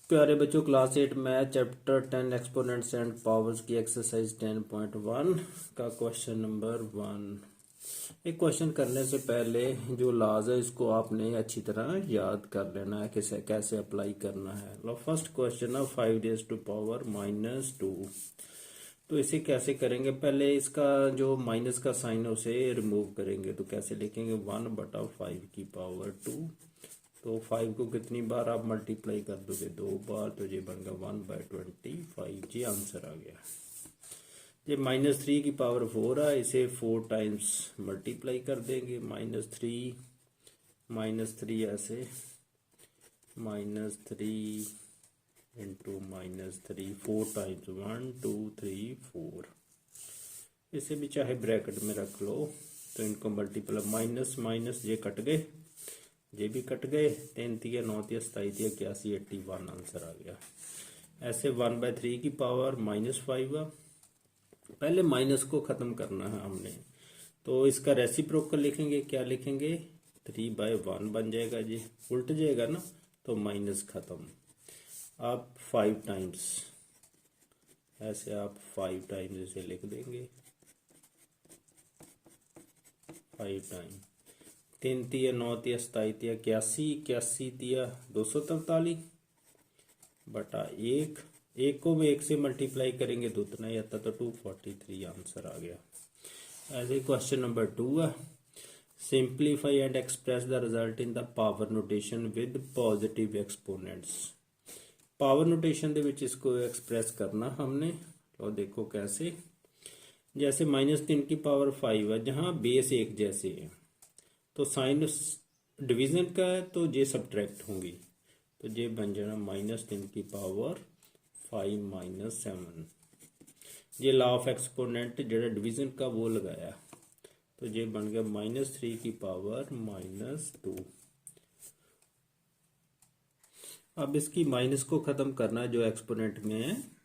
प्यारे बच्चों, class 8 math chapter 10 exponents and powers की एक्सरसाइज 10.1 का क्वेश्चन नंबर 1। एक क्वेश्चन करने से पहले जो लाज है इसको आपने अच्छी तरह याद कर लेना है, किसे कैसे अप्लाई करना है। लो, फर्स्ट क्वेश्चन है 5 रेज़ टू पावर -2। तो इसे कैसे करेंगे? पहले इसका जो माइनस का साइन है उसे रिमूव करेंगे। तो कैसे लिखेंगे? 1/5 की पावर 2। तो 5 को कितनी बार आप मल्टीप्लाई कर दोगे? 2 बार। तो ये बन गया 1/25। जी आंसर आ गया। ये -3 की पावर 4 है, इसे 4 टाइम्स मल्टीप्लाई कर देंगे। -3 ऐसे -3 इंटू -3 4 टाइम्स 1 2 3 4। इसे भी चाहे ब्रैकेट में रख लो। तो इनको मल्टीप्लाई माइनस माइनस ये कट गए, ये भी कट गए। 3 तिया 9 तिया 27 तिया 81 81 आंसर आ गया। ऐसे 1/3 की पावर -5 है। पहले माइनस को ख़त्म करना है हमने, तो इसका रेसिप्रोकल लिखेंगे। क्या लिखेंगे? 3/1 बन जाएगा जी, उल्ट जाएगा ना, तो माइनस ख़त्म। आप 5 टाइम्स ऐसे आप 5 टाइम्स इसे लिख देंगे। 5 टाइम 3 तिया 9 तिया 27 तिया 81 81 तिया 243 बटा 1। एक को भी 1 से मल्टीप्लाई करेंगे तो उतना ही आता, तो 243 आंसर आ गया। ऐसे क्वेश्चन नंबर 2 है। Simplify and express the result in the power notation with positive exponents. Power notation the which इसको एक्सप्रेस करना हमने। तो देखो कैसे। जैसे -3 की पावर 5 है, जहाँ बेस एक जैसे है तो साइन डिवीजन का है, तो ये सब्ट्रैक्ट होंगी। तो ये बन जाना -3 की पावर 5 - 7। ये लॉ ऑफ एक्सपोनेंट जो डिवीजन का वो लगाया, तो ये बन गया -3 की पावर -2। अब इसकी माइनस को ख़त्म करना है जो एक्सपोनेंट में है,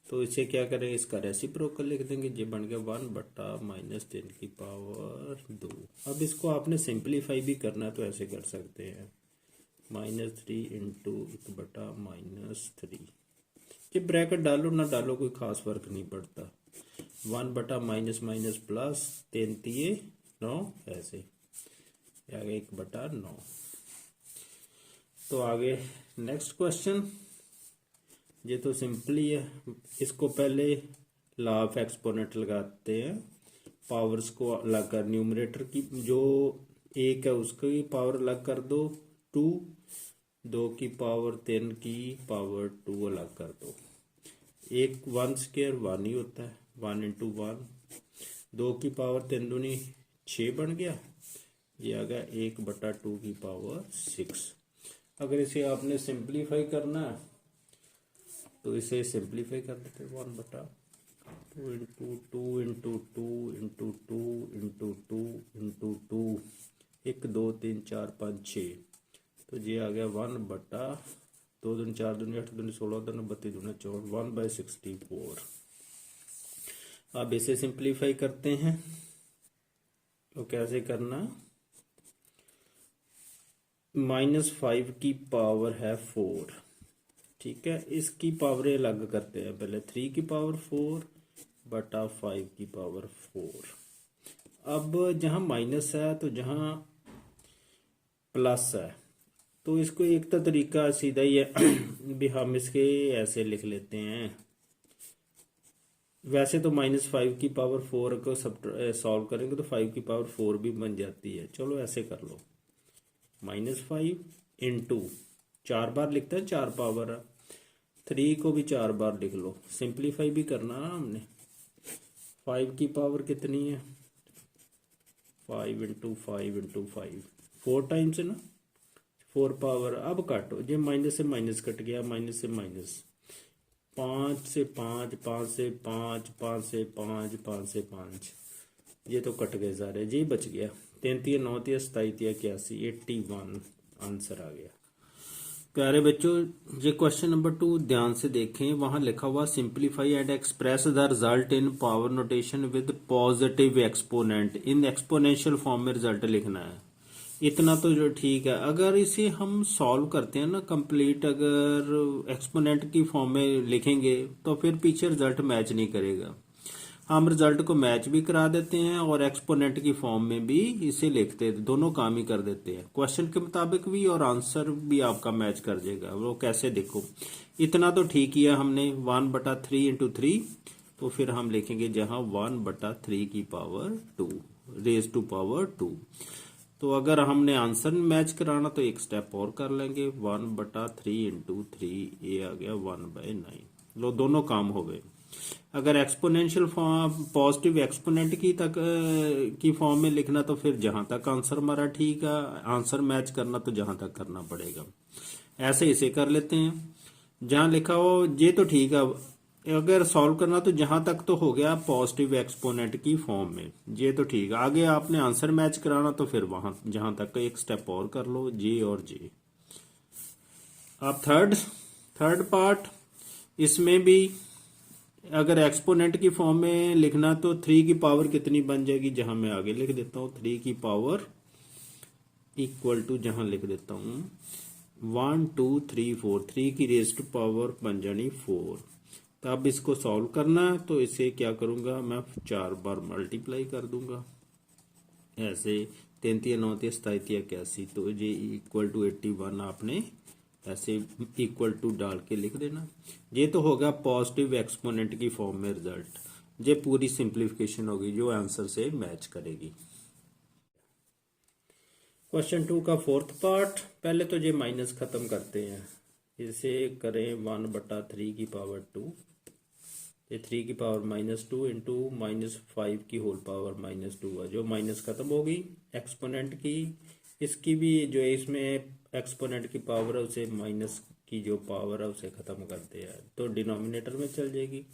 तो इसे क्या करेंगे? इसका रेसिप्रोकल लिख देंगे। ये बन गया 1/-3 की पावर 2। अब इसको आपने सिंप्लीफाई भी करना है, तो ऐसे कर सकते हैं -3 इंटू 1/-3। ये ब्रैकेट डालो ना डालो कोई खास फर्क नहीं पड़ता। 1/- प्लस 3 तिये 9 ऐसे आ गया 1/9। तो आगे नेक्स्ट क्वेश्चन। ये तो सिंपली है। इसको पहले लॉ ऑफ एक्सपोनेंट लगाते हैं। पावर्स को अलग कर, न्यूमरेटर की जो 1 है उसकी पावर अलग कर दो 2, 2 की पावर 3 की पावर 2 अलग कर दो। 1 स्क्वायर 1 ही होता है, 1 × 1। 2 की पावर 3 दूनी 6 बन गया। ये आ गया 1/2 की पावर 6। अगर इसे आपने सिंप्लीफाई करना है तो इसे सिंप्लीफाई कर देते हैं। 1/2 into 2 into 2 into 2 into 2 into 2 1 2 3 4 5 6। तो ये आ गया 1/2 दूनी 4 दूनी 8 दूनी 16 दूनी 32 दूनी 64 1/64। अब इसे सिंप्लीफाई करते हैं। तो कैसे करना? -5 की पावर है 4, ठीक है। इसकी पावरें अलग करते हैं। पहले 3 की पावर 4/5 की पावर 4। अब जहाँ माइनस है तो जहाँ प्लस है, तो इसको एक तो तरीका सीधा ही है भी हम इसके ऐसे लिख लेते हैं। वैसे तो -5 की पावर 4 को सब सॉल्व करेंगे तो 5 की पावर 4 भी बन जाती है। चलो ऐसे कर लो। -5 इंटू 4 बार लिखते हैं, 4 पावर है। 3 को भी 4 बार लिख लो। सिंप्लीफाई भी करना है हमने। 5 की पावर कितनी है? 5 × 5 × 5 4 टाइम्स है ना, 4 पावर। अब काटो, ये माइनस से माइनस कट गया, माइनस से माइनस। 5 से 5 5 से 5 5 से 5 5 से 5, ये तो कट गए सारे, ये बच गया। 3 तिया 9 तिया 27 तिया 81 81 आंसर आ गया। प्यारे बच्चों, ये क्वेश्चन नंबर 2 ध्यान से देखें। वहां लिखा हुआ simplify and express the result in power notation with positive exponent. In exponential form में रिजल्ट लिखना है। इतना तो जो ठीक है। अगर इसे हम सॉल्व करते हैं ना कंप्लीट, अगर एक्सपोनेंट की फॉर्म में लिखेंगे तो फिर पीछे रिजल्ट मैच नहीं करेगा। हम रिजल्ट को मैच भी करा देते हैं और एक्सपोनेंट की फॉर्म में भी इसे लिखते हैं, दोनों काम ही कर देते हैं, क्वेश्चन के मुताबिक भी और आंसर भी आपका मैच कर जाएगा। वो कैसे, देखो इतना तो ठीक किया हमने, 1/3 इंटू 3, तो फिर हम लिखेंगे जहां 1/3 की पावर 2 रेज टू पावर 2। तो अगर हमने आंसर मैच कराना तो एक स्टेप और कर लेंगे, 1/3 इंटू 3, ये आ गया 1/9। लो दोनों काम हो गए। अगर एक्सपोनेंशियल फॉर्म पॉजिटिव एक्सपोनेंट की तक की फॉर्म में लिखना तो फिर जहां तक आंसर हमारा ठीक है, आंसर मैच करना तो जहां तक करना पड़ेगा। ऐसे इसे कर लेते हैं, जहां लिखा हो ये तो ठीक है। अगर सॉल्व करना तो जहां तक तो हो गया पॉजिटिव एक्सपोनेंट की फॉर्म में, ये तो ठीक है। आगे आपने आंसर मैच कराना तो फिर वहां जहां तक एक स्टेप और कर लो, जे और जे। अब थर्ड पार्ट, इसमें भी अगर एक्सपोनेंट की फॉर्म में लिखना तो 3 की पावर कितनी बन जाएगी, जहां मैं आगे लिख देता हूं 3 की पावर इक्वल टू, जहां लिख देता हूं 1 2 3 4, 3 की रेज टू पावर बन जानी 4। तो अब इसको सॉल्व करना है तो इसे क्या करूंगा, मैं 4 बार मल्टीप्लाई कर दूंगा ऐसे, 3 3 9 27 81, तो ये इक्वल टू 81 आपने ऐसे इक्वल टू डाल के लिख देना। ये तो होगा पॉजिटिव एक्सपोनेंट की फॉर्म में रिजल्ट। ये पूरी सिंप्लीफिकेशन होगी जो आंसर से मैच करेगी। क्वेश्चन 2 का फोर्थ पार्ट, पहले तो ये माइनस खत्म करते हैं, इसे करें 1/3 की पावर 2, ये 3 की पावर -2 इंटू -5 की होल पावर -2 है, जो माइनस खत्म होगी एक्सपोनेंट की। इसकी भी जो इसमें एक्सपोनेंट की पावर है उसे माइनस की जो पावर है उसे खत्म करते हैं, तो डिनोमिनेटर में चल जाएगी।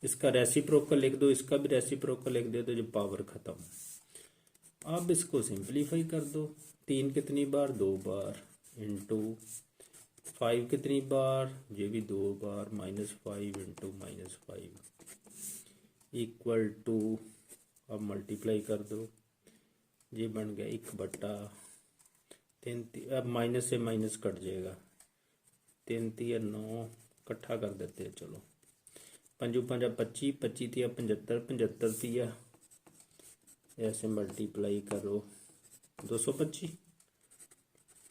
इसका रेसिप्रोकल लिख दो, इसका भी रेसिप्रोकल लिख दो, तो जो पावर खत्म। अब इसको सिंपलीफाई कर दो, 3 कितनी बार, 2 बार, इंटू 5 कितनी बार, ये भी 2 बार, -5 इंटू -5 इक्वल टू, अब मल्टीप्लाई कर दो, ये बन गया 1/3। अब माइनस से माइनस कट जाएगा, 3 3 9, इकट्ठा कर देते हैं, चलो 5 5 25, 25 3 75, 75 3 ऐसे मल्टीप्लाई करो 225,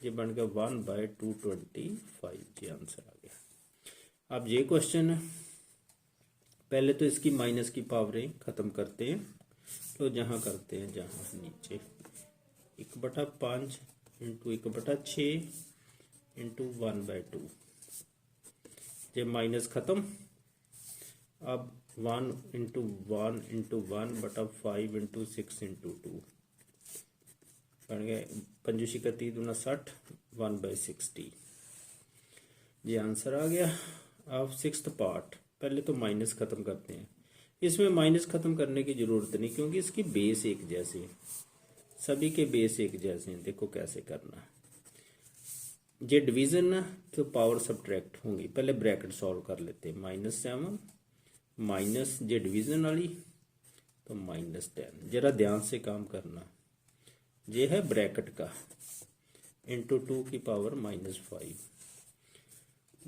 ये बन गया 1/225, ये आंसर आ गया। अब ये क्वेश्चन है, पहले तो इसकी माइनस की पावरें खत्म करते हैं, तो जहां करते हैं जहां नीचे 1/5 इंटू 1/6 इंटू 1/2, ये माइनस खत्म। अब 1 इंटू 1 इंटू 1/5 इंटू 6 इंटू 2 बन गए 5 6 30 दूना 60, 1/60, ये आंसर आ गया। अब सिक्स्थ पार्ट, पहले तो माइनस खत्म करते हैं, इसमें माइनस खत्म करने की जरूरत नहीं क्योंकि इसकी बेस एक जैसे हैं, सभी के बेस एक जैसे हैं। देखो कैसे करना है, ये डिवीजन ना तो पावर सब्ट्रैक्ट होंगी, पहले ब्रैकेट सॉल्व कर लेते हैं, -7 माइनस ये डिवीजन वाली तो -10, जरा ध्यान से काम करना, ये है ब्रैकेट का, इंटू 2 की पावर -5,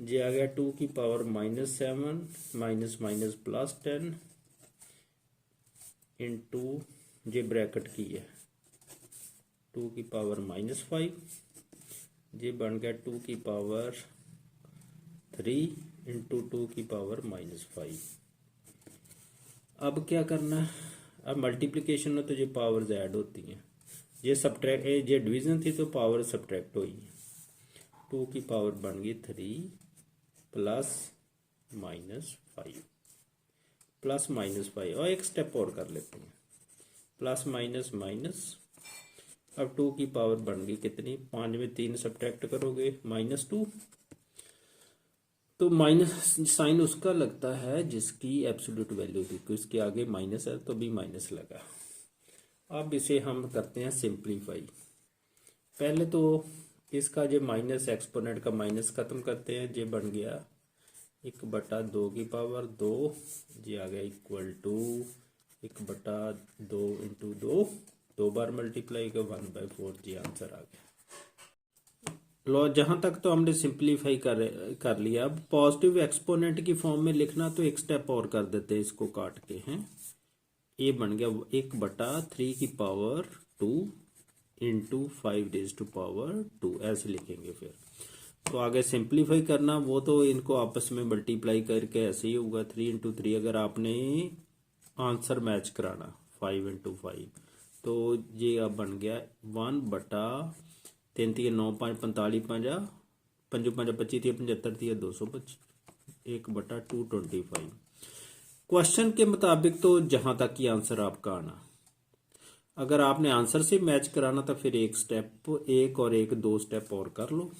ये आ गया 2 की पावर -7 माइनस माइनस +10 इंटू ये ब्रैकेट की है 2 की पावर -5, ये बन गया 2 की पावर 3 इंटू 2 की पावर -5। अब क्या करना है, अब मल्टीप्लिकेशन में तो ये पावर्स ऐड होती हैं, ये सब्ट्रैक्ट, ये डिवीजन थी तो पावर सब्ट्रैक्ट हुई, 2 की पावर बन गई 3 प्लस -5 प्लस -5, और एक स्टेप और कर लेते हैं, प्लस माइनस माइनस, अब 2 की पावर बन गई कितनी, 5 में 3 सब्ट्रैक्ट करोगे -2, तो माइनस साइन उसका लगता है जिसकी एब्सोल्यूट वैल्यू थी, तो इसके आगे माइनस है तो भी माइनस लगा। अब इसे हम करते हैं सिंप्लीफाई, पहले तो इसका जो माइनस एक्सपोनेंट का माइनस खत्म करते हैं, ये बन गया 1/2 की पावर 2, ये आ गया इक्वल टू 1/2 इंटू 2 2 बार मल्टीप्लाई का 1/4 जी आंसर आ गया। लो जहां तक तो हमने सिंप्लीफाई कर लिया। अब पॉजिटिव एक्सपोनेंट की फॉर्म में लिखना तो एक स्टेप और कर देते हैं, इसको काट के हैं। ये बन गया 1/3 की पावर 2 इंटू 5⁻², ऐसे लिखेंगे। फिर तो आगे सिंप्लीफाई करना वो तो इनको आपस में मल्टीप्लाई करके ऐसे ही होगा 3 × 3। अगर आपने आंसर मैच कराना 5 × 5 तो ये अब बन गया 1/3 × 9 5 45 5 5 5 25 75 225 1/225। क्वेश्चन के मुताबिक तो जहां तक ही आंसर आपका आना। अगर आपने आंसर से मैच कराना तो फिर एक स्टेप एक और एक 2 स्टेप और कर लो।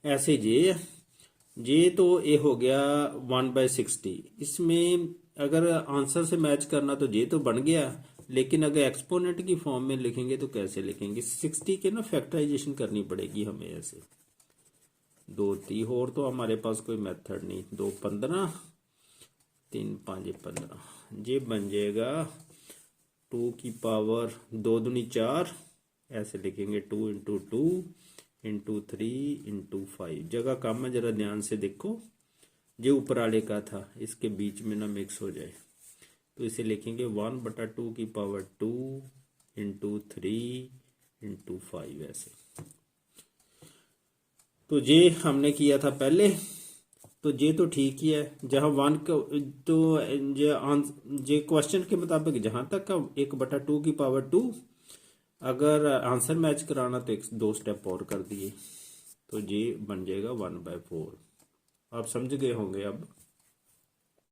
ऐसे जे तो ये हो गया 1/60। इसमें अगर आंसर से मैच करना तो जे तो बन गया, लेकिन अगर एक्सपोनेंट की फॉर्म में लिखेंगे तो कैसे लिखेंगे? 60 के ना फैक्टराइजेशन करनी पड़ेगी हमें। ऐसे 2 3 और तो हमारे पास कोई मेथड नहीं। 2 15 3 5 15 ये बन जाएगा 2 की पावर 2 दूनी 4, ऐसे लिखेंगे 2 × 2 × 3 × 5। जगह कम है, जरा ध्यान से देखो। जो ऊपर वाले का था इसके बीच में ना मिक्स हो जाए, तो इसे लिखेंगे 1/2 की पावर 2 × 3 × 5 ऐसे। तो ये हमने किया था पहले, तो ये तो ठीक ही है। जहां 1 का तो ये क्वेश्चन के मुताबिक जहां तक का 1/2 की पावर 2, अगर आंसर मैच कराना तो 2 स्टेप और कर दिए तो ये बन जाएगा 1/4। आप समझ गए होंगे अब।